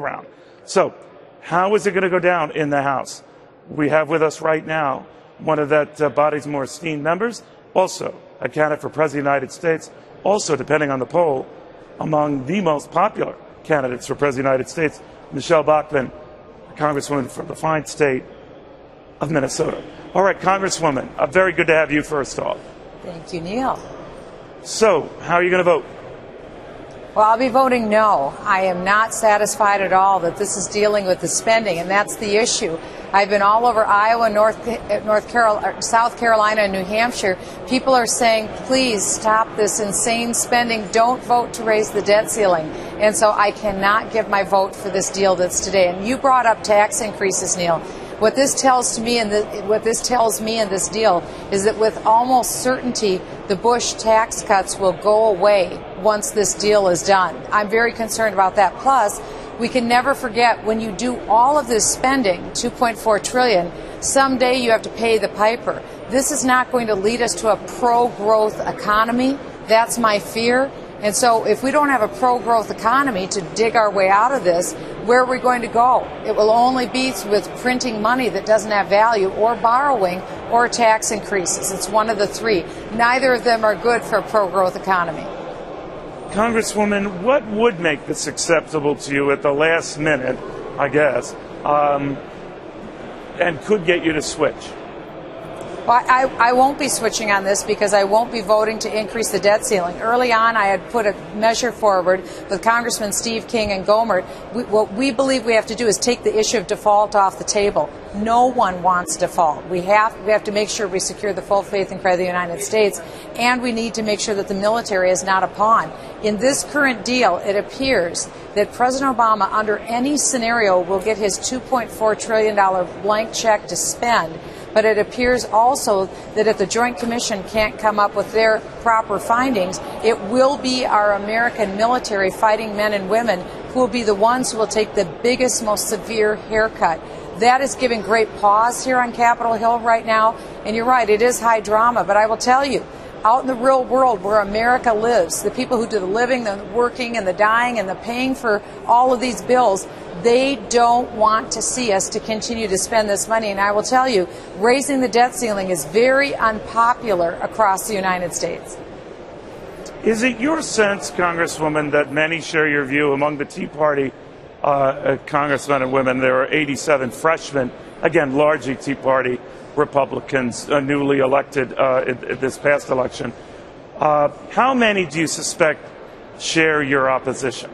around. So how is it going to go down in the House? We have with us right now one of that body's more esteemed members, also a candidate for President of the United States, also, depending on the poll, among the most popular candidates for President of the United States, Michelle Bachmann, Congresswoman from the fine state of Minnesota. All right, Congresswoman, very good to have you first off. Thank you, Neil. So, how are you going to vote? Well, I'll be voting no. I am not satisfied at all that this is dealing with the spending, and that's the issue. I've been all over Iowa, South Carolina, and New Hampshire. People are saying, please stop this insane spending. Don't vote to raise the debt ceiling. And so I cannot give my vote for this deal that's today. And you brought up tax increases, Neil. What this tells me in this deal is that with almost certainty, the Bush tax cuts will go away once this deal is done. I'm very concerned about that. Plus, we can never forget, when you do all of this spending, $2.4 trillion, someday you have to pay the piper. This is not going to lead us to a pro-growth economy. That's my fear. And so if we don't have a pro-growth economy to dig our way out of this, where are we going to go? It will only be with printing money that doesn't have value, or borrowing, or tax increases. It's one of the three. Neither of them are good for a pro-growth economy. Congresswoman, what would make this acceptable to you at the last minute, I guess, and could get you to switch? Well, I won't be switching on this because I won't be voting to increase the debt ceiling. Early on, I had put a measure forward with Congressman Steve King and Gohmert. What we believe we have to do is take the issue of default off the table. No one wants default. We have to make sure we secure the full faith and credit of the United States, and we need to make sure that the military is not a pawn. In this current deal, it appears that President Obama, under any scenario, will get his $2.4 trillion blank check to spend. But it appears also that if the Joint Commission can't come up with their proper findings, it will be our American military fighting men and women who will be the ones who will take the biggest, most severe haircut. That is giving great pause here on Capitol Hill right now. And you're right, it is high drama. But I will tell you, out in the real world where America lives, the people who do the living, the working, and the dying, and the paying for all of these bills, they don't want to see us to continue to spend this money. And I will tell you, raising the debt ceiling is very unpopular across the United States. Is it your sense, Congresswoman, that many share your view among the Tea Party congressmen and women? There are 87 freshmen, again, largely Tea Party Republicans, newly elected in this past election. How many do you suspect share your opposition?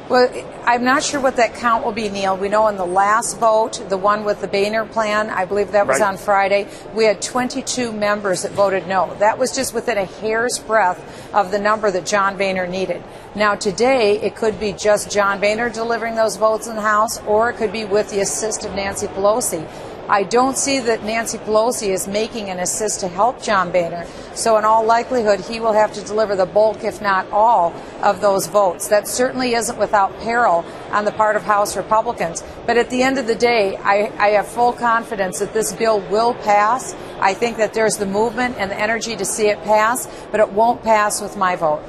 Well, I'm not sure what that count will be, Neil. We know in the last vote, the one with the Boehner plan, I believe that was on Friday, we had 22 members that voted no. That was just within a hair's breadth of the number that John Boehner needed. Now, today, it could be just John Boehner delivering those votes in the House, or it could be with the assist of Nancy Pelosi. I don't see that Nancy Pelosi is making an assist to help John Boehner. So in all likelihood, he will have to deliver the bulk, if not all, of those votes. That certainly isn't without peril on the part of House Republicans. But at the end of the day, I have full confidence that this bill will pass. I think that there's the movement and the energy to see it pass, but it won't pass with my vote.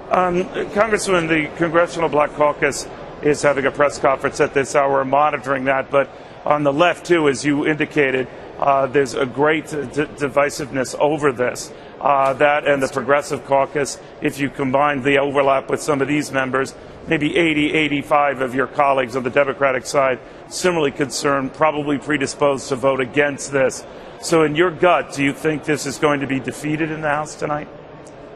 Congressman, the Congressional Black Caucus is having a press conference at this hour, monitoring that. But on the left, too, as you indicated, there's a great divisiveness over this. That and the Progressive Caucus, if you combine the overlap with some of these members, maybe 80, 85 of your colleagues on the Democratic side, similarly concerned, probably predisposed to vote against this. So in your gut, do you think this is going to be defeated in the House tonight?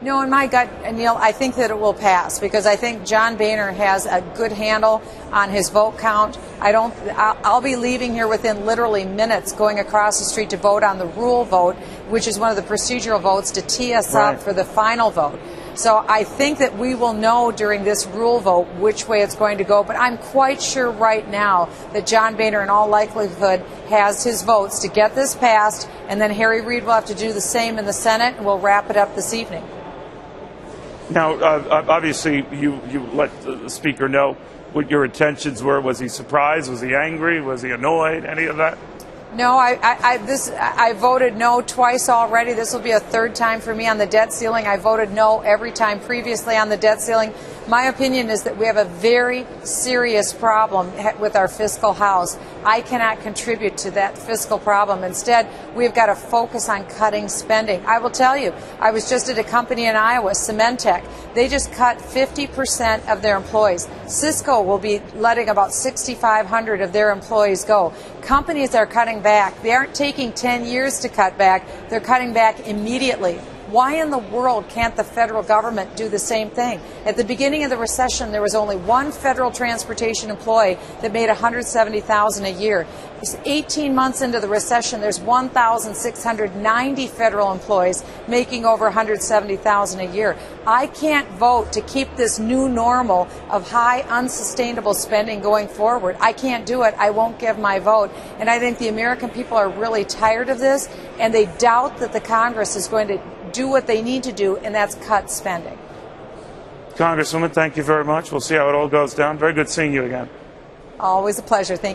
No, in my gut, Neil, I think that it will pass because I think John Boehner has a good handle on his vote count. I'll be leaving here within literally minutes, going across the street to vote on the rule vote, which is one of the procedural votes to tee us up for the final vote. So I think that we will know during this rule vote which way it's going to go. But I'm quite sure right now that John Boehner, in all likelihood, has his votes to get this passed, and then Harry Reid will have to do the same in the Senate, and we'll wrap it up this evening. Now, obviously, you let the Speaker know what your intentions were. Was he surprised? Was he angry? Was he annoyed? Any of that? No, I voted no twice already. This will be a third time for me on the debt ceiling. I voted no every time previously on the debt ceiling. My opinion is that we have a very serious problem with our fiscal house. I cannot contribute to that fiscal problem. Instead, we've got to focus on cutting spending. I will tell you, I was just at a company in Iowa, Cementech. They just cut 50% of their employees. Cisco will be letting about 6,500 of their employees go. Companies are cutting back. They aren't taking 10 years to cut back. They're cutting back immediately. Why in the world can't the federal government do the same thing? At the beginning of the recession, there was only one federal transportation employee that made $170,000 a year. It's 18 months into the recession, there's 1,690 federal employees making over $170,000 a year. I can't vote to keep this new normal of high, unsustainable spending going forward. I can't do it. I won't give my vote. And I think the American people are really tired of this, and they doubt that the Congress is going to do what they need to do, and that's cut spending. Congresswoman, thank you very much. We'll see how it all goes down. Very good seeing you again. Always a pleasure. Thank you.